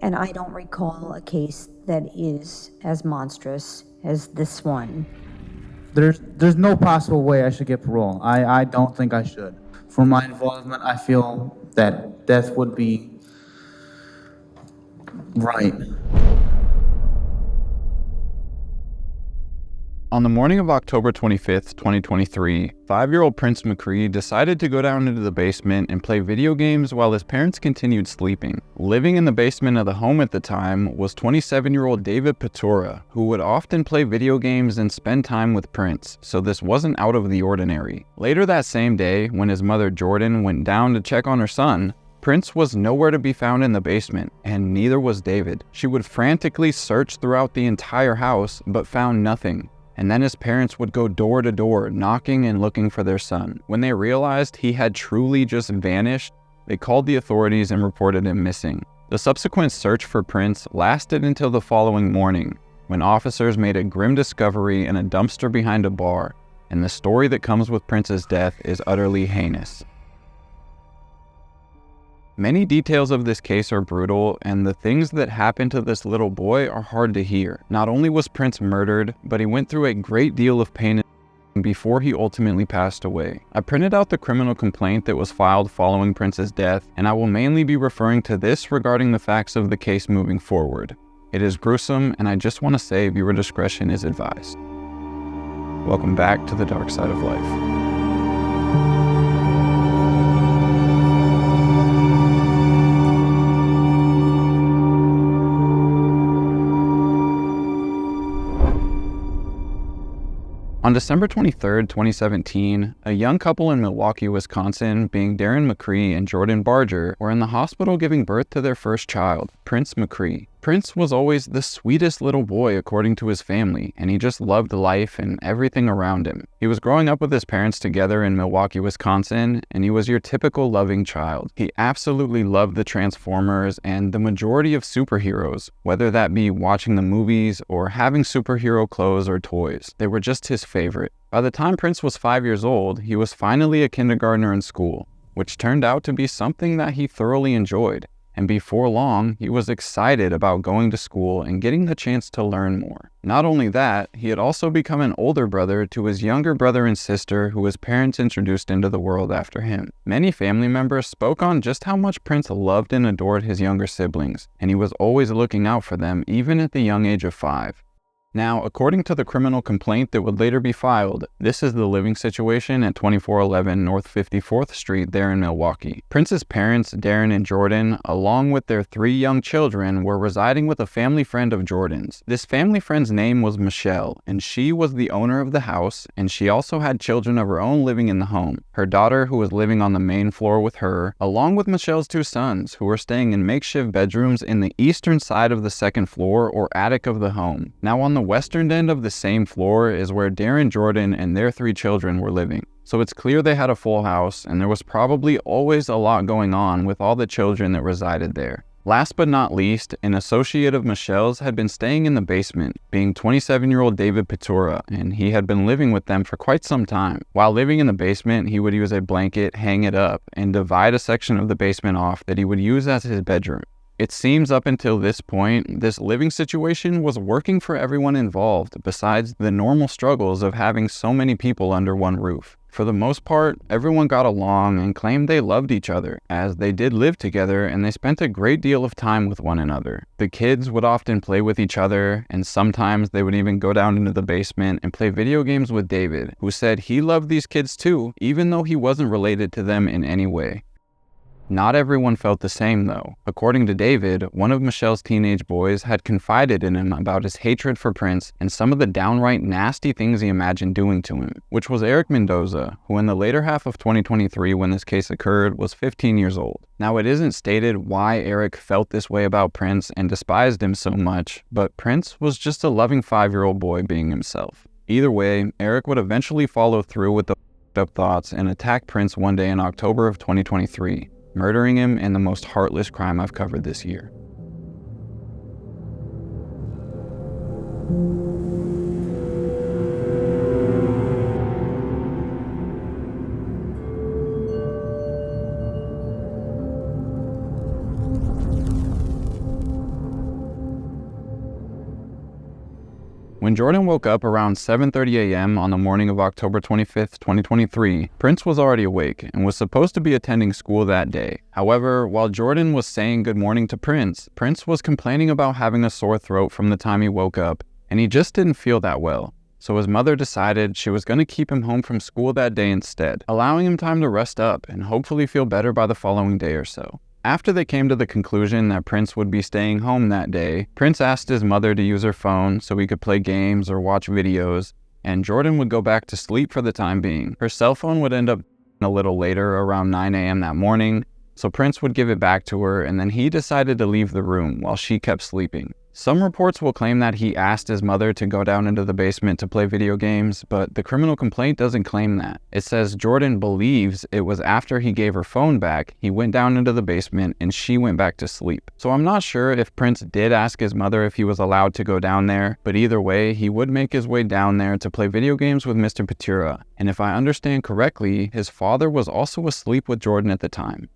And I don't recall a case that is as monstrous as this one. There's no possible way I should get parole. I don't think I should. For my involvement, I feel that death would be right. On the morning of October 25th, 2023, 5-year-old Prince McCree decided to go down into the basement and play video games while his parents continued sleeping. Living in the basement of the home at the time was 27-year-old David Pietura, who would often play video games and spend time with Prince, so this wasn't out of the ordinary. Later that same day, when his mother Jordan went down to check on her son, Prince was nowhere to be found in the basement, and neither was David. She would frantically search throughout the entire house, but found nothing. And then his parents would go door to door, knocking and looking for their son. When they realized he had truly just vanished, they called the authorities and reported him missing. The subsequent search for Prince lasted until the following morning, when officers made a grim discovery in a dumpster behind a bar, and the story that comes with Prince's death is utterly heinous. Many details of this case are brutal, and the things that happened to this little boy are hard to hear. Not only was Prince murdered, but he went through a great deal of pain before he ultimately passed away. I printed out the criminal complaint that was filed following Prince's death, and I will mainly be referring to this regarding the facts of the case moving forward. It is gruesome, and I just want to say viewer discretion is advised. Welcome back to the Dark Side of Life. On December 23, 2017, a young couple in Milwaukee, Wisconsin, being Darren McCree and Jordan Barger, were in the hospital giving birth to their first child, Prince McCree. Prince was always the sweetest little boy according to his family, and he just loved life and everything around him. He was growing up with his parents together in Milwaukee, Wisconsin, and he was your typical loving child. He absolutely loved the Transformers and the majority of superheroes, whether that be watching the movies or having superhero clothes or toys. They were just his favorite. By the time Prince was 5 years old, he was finally a kindergartner in school, which turned out to be something that he thoroughly enjoyed. And before long, he was excited about going to school and getting the chance to learn more. Not only that, he had also become an older brother to his younger brother and sister who his parents introduced into the world after him. Many family members spoke on just how much Prince loved and adored his younger siblings, and he was always looking out for them even at the young age of 5. Now, according to the criminal complaint that would later be filed, this is the living situation at 2411 North 54th Street there in Milwaukee. Prince's parents, Darren and Jordan, along with their 3 young children, were residing with a family friend of Jordan's. This family friend's name was Michelle, and she was the owner of the house, and she also had children of her own living in the home. Her daughter, who was living on the main floor with her, along with Michelle's 2 sons, who were staying in makeshift bedrooms in the eastern side of the second floor or attic of the home. Now, on the western end of the same floor is where Darren, Jordan, and their 3 children were living. So it's clear they had a full house, and there was probably always a lot going on with all the children that resided there. Last but not least, an associate of Michelle's had been staying in the basement, being 27-year-old David Pietura, and he had been living with them for quite some time. While living in the basement, he would use a blanket, hang it up, and divide a section of the basement off that he would use as his bedroom. It seems up until this point, this living situation was working for everyone involved, besides the normal struggles of having so many people under one roof. For the most part, everyone got along and claimed they loved each other, as they did live together and they spent a great deal of time with one another. The kids would often play with each other, and sometimes they would even go down into the basement and play video games with David, who said he loved these kids too, even though he wasn't related to them in any way. Not everyone felt the same though. According to David, one of Michelle's teenage boys had confided in him about his hatred for Prince and some of the downright nasty things he imagined doing to him, which was Erik Mendoza, who in the later half of 2023 when this case occurred was 15 years old. Now, it isn't stated why Erik felt this way about Prince and despised him so much, but Prince was just a loving 5-year-old boy being himself. Either way, Erik would eventually follow through with the up thoughts and attack Prince one day in October of 2023. Murdering him in the most heartless crime I've covered this year. When Jordan woke up around 7:30 a.m. on the morning of October 25th, 2023, Prince was already awake and was supposed to be attending school that day. However, while Jordan was saying good morning to Prince, Prince was complaining about having a sore throat from the time he woke up, and he just didn't feel that well. So his mother decided she was going to keep him home from school that day instead, allowing him time to rest up and hopefully feel better by the following day or so. After they came to the conclusion that Prince would be staying home that day, Prince asked his mother to use her phone so he could play games or watch videos, and Jordan would go back to sleep for the time being. Her cell phone would end up a little later, around 9 a.m. that morning, so Prince would give it back to her, and then he decided to leave the room while she kept sleeping. Some reports will claim that he asked his mother to go down into the basement to play video games, but the criminal complaint doesn't claim that. It says Jordan believes it was after he gave her phone back, he went down into the basement and she went back to sleep. So I'm not sure if Prince did ask his mother if he was allowed to go down there, but either way, he would make his way down there to play video games with Mr. Pietura. And if I understand correctly, his father was also asleep with Jordan at the time.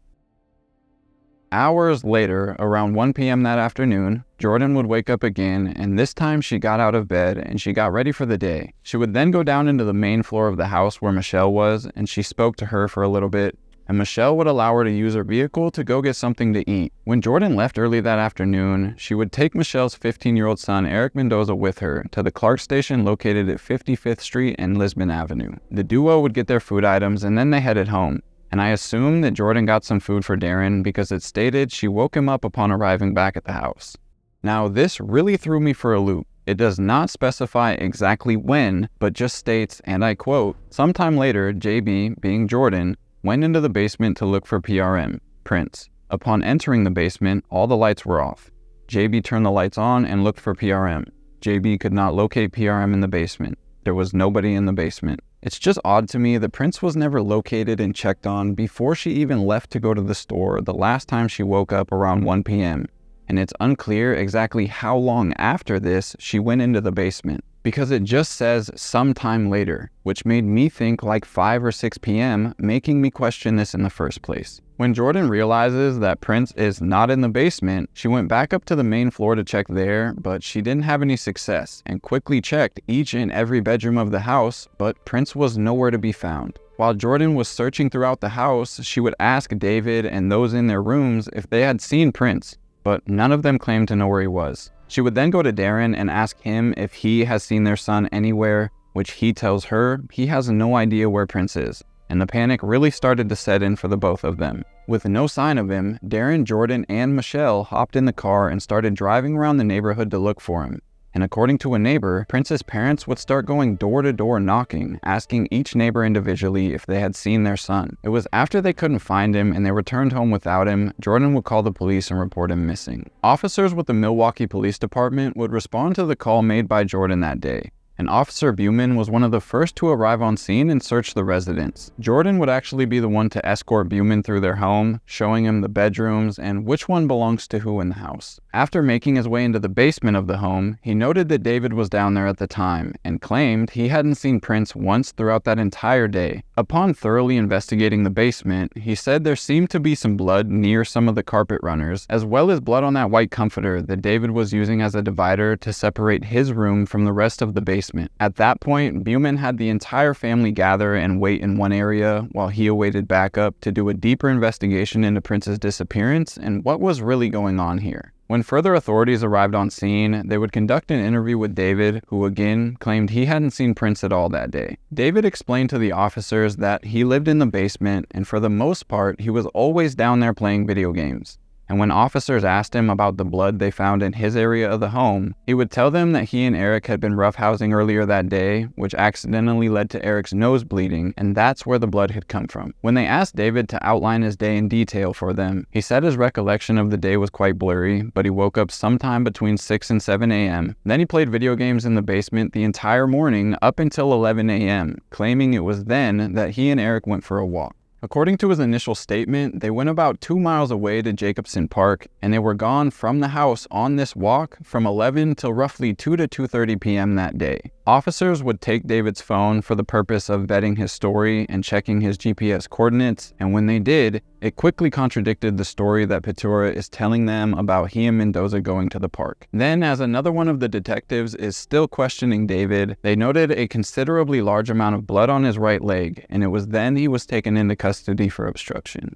Hours later, around 1 p.m. that afternoon, Jordan would wake up again, and this time she got out of bed and she got ready for the day. She would then go down into the main floor of the house where Michelle was, and she spoke to her for a little bit, and Michelle would allow her to use her vehicle to go get something to eat. When Jordan left early that afternoon, she would take Michelle's 15-year-old son, Erik Mendoza, with her to the Clark station located at 55th Street and Lisbon Avenue. The duo would get their food items and then they headed home. And I assume that Jordan got some food for Darren because it stated she woke him up upon arriving back at the house. Now, this really threw me for a loop. It does not specify exactly when, but just states, and I quote, "Sometime later, JB, being Jordan, went into the basement to look for PRM, Prince. Upon entering the basement, all the lights were off. JB turned the lights on and looked for PRM. JB could not locate PRM in the basement. There was nobody in the basement." It's just odd to me that Prince was never located and checked on before she even left to go to the store the last time she woke up around 1 p.m. And it's unclear exactly how long after this she went into the basement, because it just says sometime later, which made me think like 5 or 6 p.m., making me question this in the first place. When Jordan realizes that Prince is not in the basement, she went back up to the main floor to check there, but she didn't have any success and quickly checked each and every bedroom of the house, but Prince was nowhere to be found. While Jordan was searching throughout the house, she would ask David and those in their rooms if they had seen Prince, but none of them claimed to know where he was. She would then go to Darren and ask him if he has seen their son anywhere, which he tells her he has no idea where Prince is. And the panic really started to set in for the both of them. With no sign of him, Darren, Jordan, and Michelle hopped in the car and started driving around the neighborhood to look for him. And according to a neighbor, Prince's parents would start going door to door knocking, asking each neighbor individually if they had seen their son. It was after they couldn't find him and they returned home without him, Jordan would call the police and report him missing. Officers with the Milwaukee Police Department would respond to the call made by Jordan that day. And Officer Buman was one of the first to arrive on scene and search the residence. Jordan would actually be the one to escort Buman through their home, showing him the bedrooms and which one belongs to who in the house. After making his way into the basement of the home, he noted that David was down there at the time and claimed he hadn't seen Prince once throughout that entire day. Upon thoroughly investigating the basement, he said there seemed to be some blood near some of the carpet runners, as well as blood on that white comforter that David was using as a divider to separate his room from the rest of the basement. At that point, Buman had the entire family gather and wait in one area while he awaited backup to do a deeper investigation into Prince's disappearance and what was really going on here. When further authorities arrived on scene, they would conduct an interview with David, who again claimed he hadn't seen Prince at all that day. David explained to the officers that he lived in the basement and for the most part, he was always down there playing video games. And when officers asked him about the blood they found in his area of the home, he would tell them that he and Erik had been roughhousing earlier that day, which accidentally led to Erik's nose bleeding, and that's where the blood had come from. When they asked David to outline his day in detail for them, he said his recollection of the day was quite blurry, but he woke up sometime between 6 and 7 a.m. Then he played video games in the basement the entire morning up until 11 a.m., claiming it was then that he and Erik went for a walk. According to his initial statement, they went about 2 miles away to Jacobson Park, and they were gone from the house on this walk from 11 till roughly 2 to 2:30 p.m. that day. Officers would take David's phone for the purpose of vetting his story and checking his GPS coordinates, and when they did, it quickly contradicted the story that Pietura is telling them about he and Mendoza going to the park. Then, as another one of the detectives is still questioning David, they noted a considerably large amount of blood on his right leg, and it was then he was taken into custody for obstruction.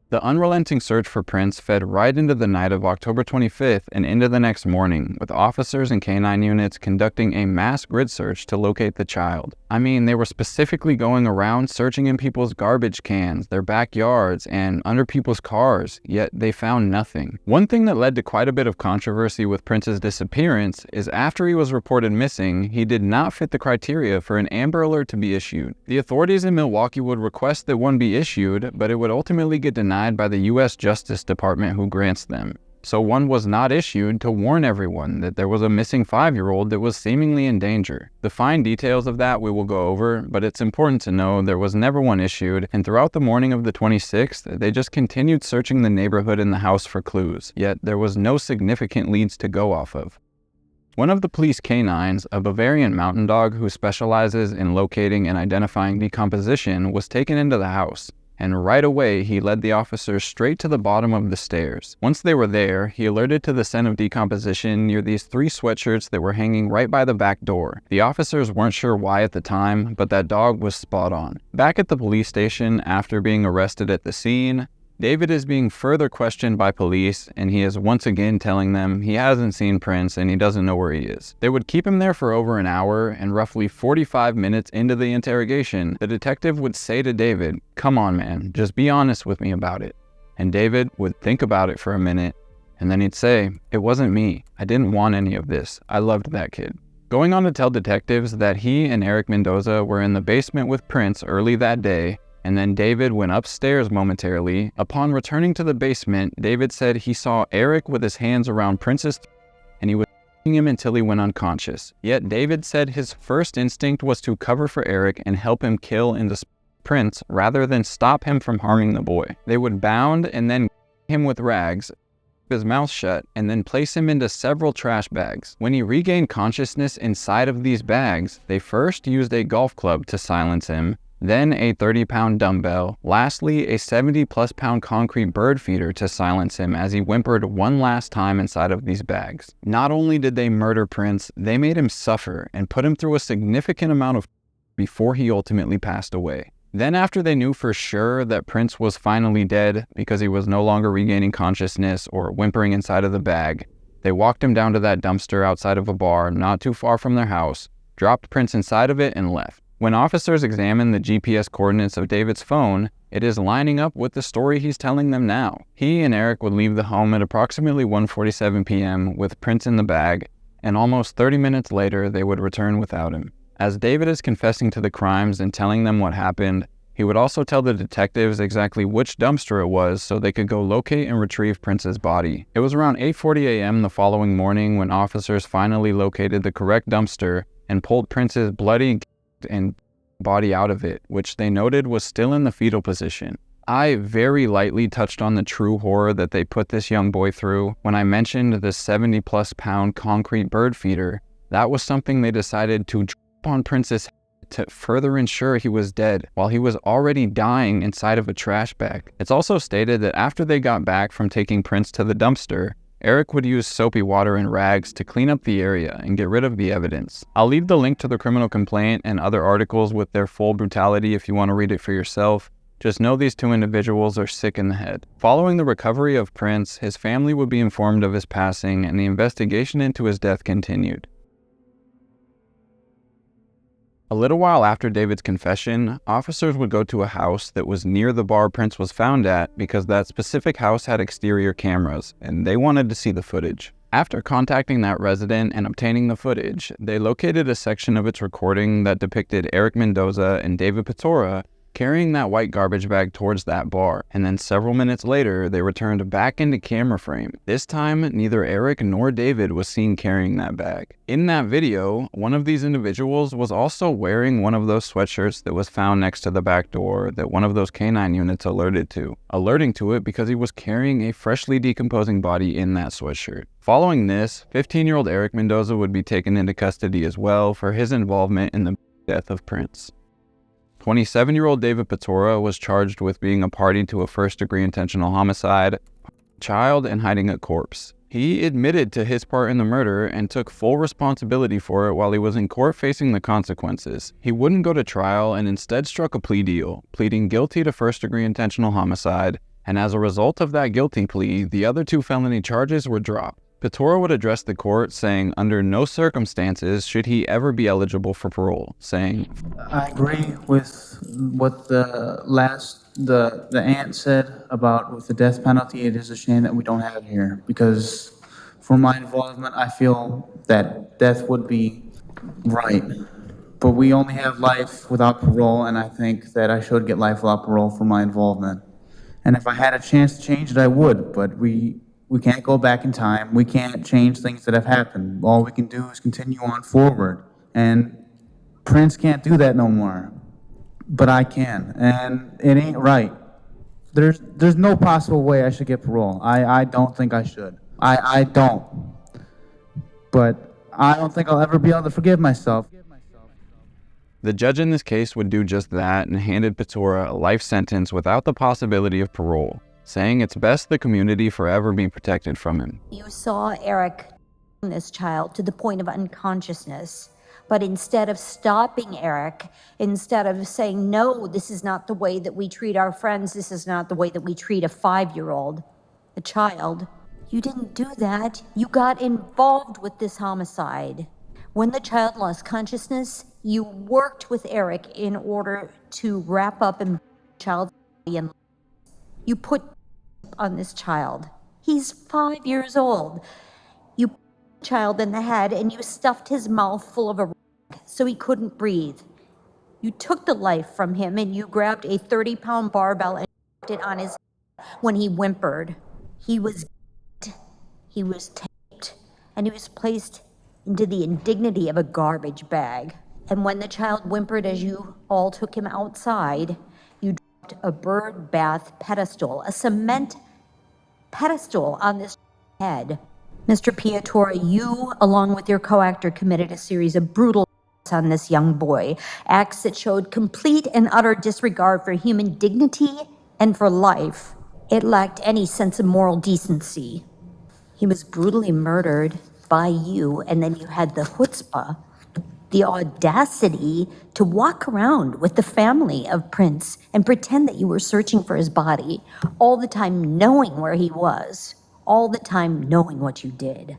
The unrelenting search for Prince fed right into the night of October 25th and into the next morning, with officers and canine units conducting a mass grid search to locate the child. I mean, they were specifically going around searching in people's garbage cans, their backyards, and under people's cars, yet they found nothing. One thing that led to quite a bit of controversy with Prince's disappearance is after he was reported missing, he did not fit the criteria for an Amber Alert to be issued. The authorities in Milwaukee would request that one be issued, but it would ultimately get denied by the U.S. Justice Department, who grants them. So one was not issued to warn everyone that there was a missing 5-year-old that was seemingly in danger. The fine details of that we will go over, but it's important to know there was never one issued, and throughout the morning of the 26th, they just continued searching the neighborhood and the house for clues, yet there was no significant leads to go off of. One of the police canines, a Bavarian mountain dog who specializes in locating and identifying decomposition, was taken into the house. And right away, he led the officers straight to the bottom of the stairs. Once they were there, he alerted to the scent of decomposition near these 3 sweatshirts that were hanging right by the back door. The officers weren't sure why at the time, but that dog was spot on. Back at the police station, after being arrested at the scene, David is being further questioned by police, and he is once again telling them he hasn't seen Prince and he doesn't know where he is. They would keep him there for over an hour, and roughly 45 minutes into the interrogation, the detective would say to David, "Come on, man, just be honest with me about it." And David would think about it for a minute, and then he'd say, "It wasn't me. I didn't want any of this. I loved that kid." Going on to tell detectives that he and Erik Mendoza were in the basement with Prince early that day, and then David went upstairs momentarily. Upon returning to the basement, David said he saw Erik with his hands around Prince's and he was him until he went unconscious. Yet David said his first instinct was to cover for Erik and help him kill and disperse Prince rather than stop him from harming the boy. They would bound and then him with rags, his mouth shut, and then place him into several trash bags. When he regained consciousness inside of these bags, they first used a golf club to silence him, then a 30-pound dumbbell, lastly a 70-plus pound concrete bird feeder to silence him as he whimpered one last time inside of these bags. Not only did they murder Prince, they made him suffer and put him through a significant amount of before he ultimately passed away. Then after they knew for sure that Prince was finally dead because he was no longer regaining consciousness or whimpering inside of the bag, they walked him down to that dumpster outside of a bar not too far from their house, dropped Prince inside of it, and left. When officers examined the GPS coordinates of David's phone, it is lining up with the story he's telling them now. He and Erik would leave the home at approximately 1:47 p.m. with Prince in the bag, and almost 30 minutes later they would return without him. As David is confessing to the crimes and telling them what happened, he would also tell the detectives exactly which dumpster it was so they could go locate and retrieve Prince's body. It was around 8:40 a.m. the following morning when officers finally located the correct dumpster and pulled Prince's bloody and body out of it, which they noted was still in the fetal position. I very lightly touched on the true horror that they put this young boy through when I mentioned the 70-plus pound concrete bird feeder. That was something they decided to drop on Prince's head to further ensure he was dead while he was already dying inside of a trash bag. It's also stated that after they got back from taking Prince to the dumpster, Erik would use soapy water and rags to clean up the area and get rid of the evidence. I'll leave the link to the criminal complaint and other articles with their full brutality if you want to read it for yourself. Just know these 2 individuals are sick in the head. Following the recovery of Prince, his family would be informed of his passing and the investigation into his death continued. A little while after David's confession, officers would go to a house that was near the bar Prince was found at because that specific house had exterior cameras, and they wanted to see the footage. After contacting that resident and obtaining the footage, they located a section of its recording that depicted Erik Mendoza and David Pietura carrying that white garbage bag towards that bar, and then several minutes later, they returned back into camera frame. This time, neither Erik nor David was seen carrying that bag. In that video, one of these individuals was also wearing one of those sweatshirts that was found next to the back door that one of those canine units alerted to, alerting to it because he was carrying a freshly decomposing body in that sweatshirt. Following this, 15-year-old Erik Mendoza would be taken into custody as well for his involvement in the death of Prince. 27-year-old David Pietura was charged with being a party to a first-degree intentional homicide, child, and hiding a corpse. He admitted to his part in the murder and took full responsibility for it while he was in court facing the consequences. He wouldn't go to trial and instead struck a plea deal, pleading guilty to first-degree intentional homicide, and as a result of that guilty plea, the other 2 felony charges were dropped. Pietura would address the court, saying under no circumstances should he ever be eligible for parole, saying, I agree with what the aunt said about with the death penalty. It is a shame that we don't have it here, because for my involvement, I feel that death would be right. But we only have life without parole, and I think that I should get life without parole for my involvement. And if I had a chance to change it, I would, but we can't go back in time. We can't change things that have happened. All we can do is continue on forward. And Prince can't do that no more. But I can. And it ain't right. There's no possible way I should get parole. I don't think I should. I don't. But I don't think I'll ever be able to forgive myself. The judge in this case would do just that and handed Pietura a life sentence without the possibility of parole, saying it's best the community forever be protected from him. You saw Erik, this child, to the point of unconsciousness. But instead of stopping Erik, instead of saying, no, this is not the way that we treat our friends, this is not the way that we treat a 5-year-old, a child, you didn't do that. You got involved with this homicide. When the child lost consciousness, you worked with Erik in order to wrap up in child's body, and you put on this child. He's 5 years old. You put the child in the head and you stuffed his mouth full of a rag so he couldn't breathe. You took the life from him and you grabbed a 30-pound barbell and put it on his head when he whimpered. He was taped, and he was placed into the indignity of a garbage bag. And when the child whimpered as you all took him outside, you dropped a bird bath pedestal, a cement pedestal on this head. Mr. Pietura, you, along with your co-actor, committed a series of brutal acts on this young boy, acts that showed complete and utter disregard for human dignity and for life. It lacked any sense of moral decency. He was brutally murdered by you, and then you had the chutzpah, the audacity to walk around with the family of Prince and pretend that you were searching for his body, all the time knowing where he was, all the time knowing what you did.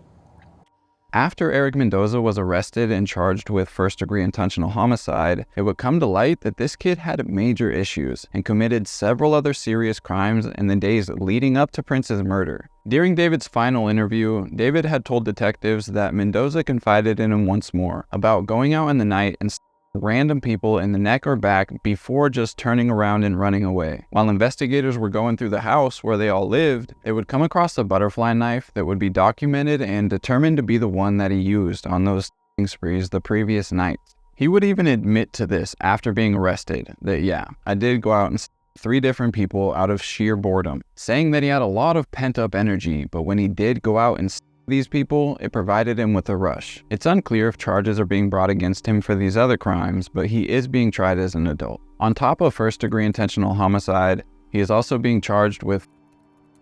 After Erik Mendoza was arrested and charged with first-degree intentional homicide, it would come to light that this kid had major issues and committed several other serious crimes in the days leading up to Prince's murder. During David's final interview, David had told detectives that Mendoza confided in him once more about going out in the night and random people in the neck or back before just turning around and running away. While investigators were going through the house where they all lived, they would come across a butterfly knife that would be documented and determined to be the one that he used on those sprees the previous night. He would even admit to this after being arrested, that yeah, I did go out and 3 different people out of sheer boredom, saying that he had a lot of pent-up energy, but when he did go out and these people, it provided him with a rush. It's unclear if charges are being brought against him for these other crimes, but he is being tried as an adult. On top of first-degree intentional homicide, he is also being charged with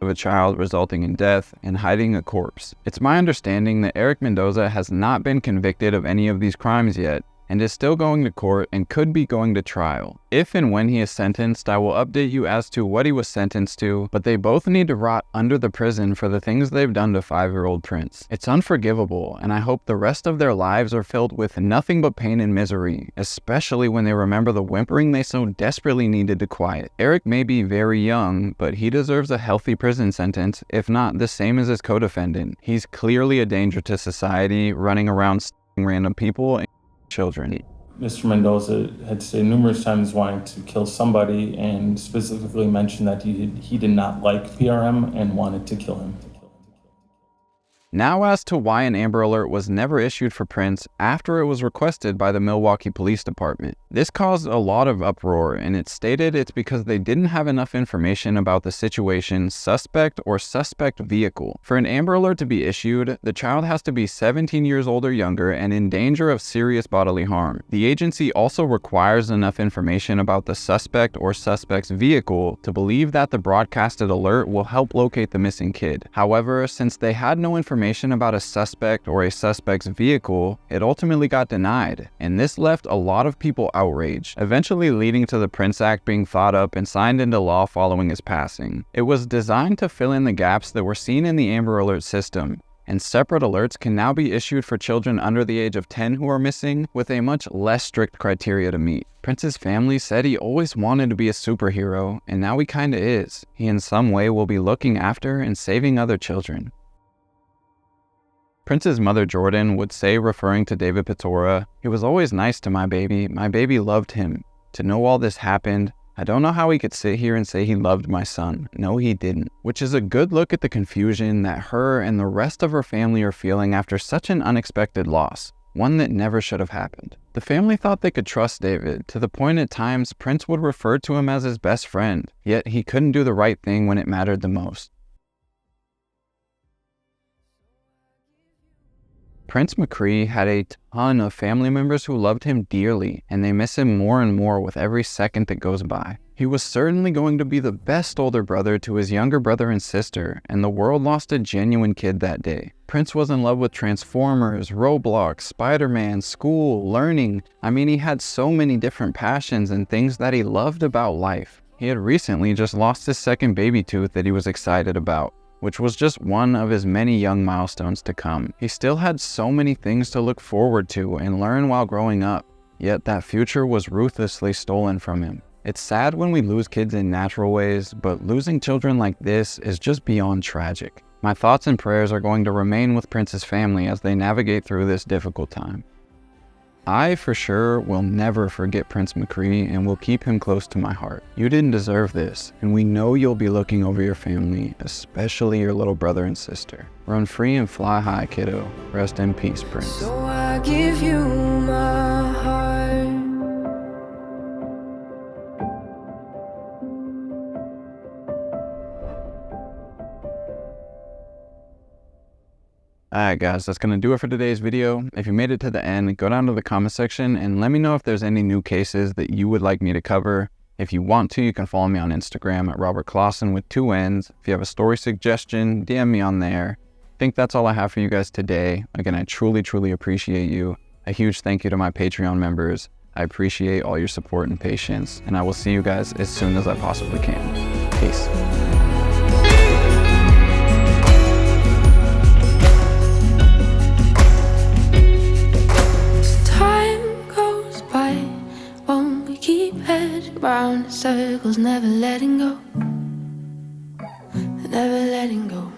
of a child resulting in death and hiding a corpse. It's my understanding that Erik Mendoza has not been convicted of any of these crimes yet, and is still going to court and could be going to trial. If and when he is sentenced, I will update you as to what he was sentenced to, but they both need to rot under the prison for the things they've done to 5-year-old Prince. It's unforgivable, and I hope the rest of their lives are filled with nothing but pain and misery, especially when they remember the whimpering they so desperately needed to quiet. Erik may be very young, but he deserves a healthy prison sentence, if not the same as his co-defendant. He's clearly a danger to society, running around random people and children. Mr. Mendoza had stated numerous times wanting to kill somebody and specifically mentioned that he did not like PRM and wanted to kill him. Now as to why an Amber Alert was never issued for Prince after it was requested by the Milwaukee Police Department. This caused a lot of uproar, and it stated it's because they didn't have enough information about the situation, suspect or suspect vehicle. For an Amber Alert to be issued, the child has to be 17 years old or younger and in danger of serious bodily harm. The agency also requires enough information about the suspect or suspect's vehicle to believe that the broadcasted alert will help locate the missing kid. However, since they had no information about a suspect or a suspect's vehicle, it ultimately got denied, and this left a lot of people outraged, eventually leading to the Prince Act being thought up and signed into law following his passing. It was designed to fill in the gaps that were seen in the Amber Alert system, and separate alerts can now be issued for children under the age of 10 who are missing, with a much less strict criteria to meet. Prince's family said he always wanted to be a superhero, and now he kinda is. He in some way will be looking after and saving other children. Prince's mother Jordan would say, referring to David Pietura, "He was always nice to my baby. My baby loved him. To know all this happened, I don't know how he could sit here and say he loved my son. No, he didn't." Which is a good look at the confusion that her and the rest of her family are feeling after such an unexpected loss, one that never should have happened. The family thought they could trust David, to the point at times Prince would refer to him as his best friend, yet he couldn't do the right thing when it mattered the most. Prince McCree had a ton of family members who loved him dearly, and they miss him more and more with every second that goes by. He was certainly going to be the best older brother to his younger brother and sister, and the world lost a genuine kid that day. Prince was in love with Transformers, Roblox, Spider-Man, school, learning. I mean, he had so many different passions and things that he loved about life. He had recently just lost his second baby tooth that he was excited about, which was just one of his many young milestones to come. He still had so many things to look forward to and learn while growing up, yet that future was ruthlessly stolen from him. It's sad when we lose kids in natural ways, but losing children like this is just beyond tragic. My thoughts and prayers are going to remain with Prince's family as they navigate through this difficult time. I, for sure, will never forget Prince McCree and will keep him close to my heart. You didn't deserve this, and we know you'll be looking over your family, especially your little brother and sister. Run free and fly high, kiddo. Rest in peace, Prince. So I give you my heart. Alright guys, that's going to do it for today's video. If you made it to the end, go down to the comment section and let me know if there's any new cases that you would like me to cover. If you want to, you can follow me on Instagram at Robert Clausen with 2 N's. If you have a story suggestion, DM me on there. I think that's all I have for you guys today. Again, I truly appreciate you. A huge thank you to my Patreon members. I appreciate all your support and patience, and I will see you guys as soon as I possibly can. Peace. Round in circles, never letting go, never letting go.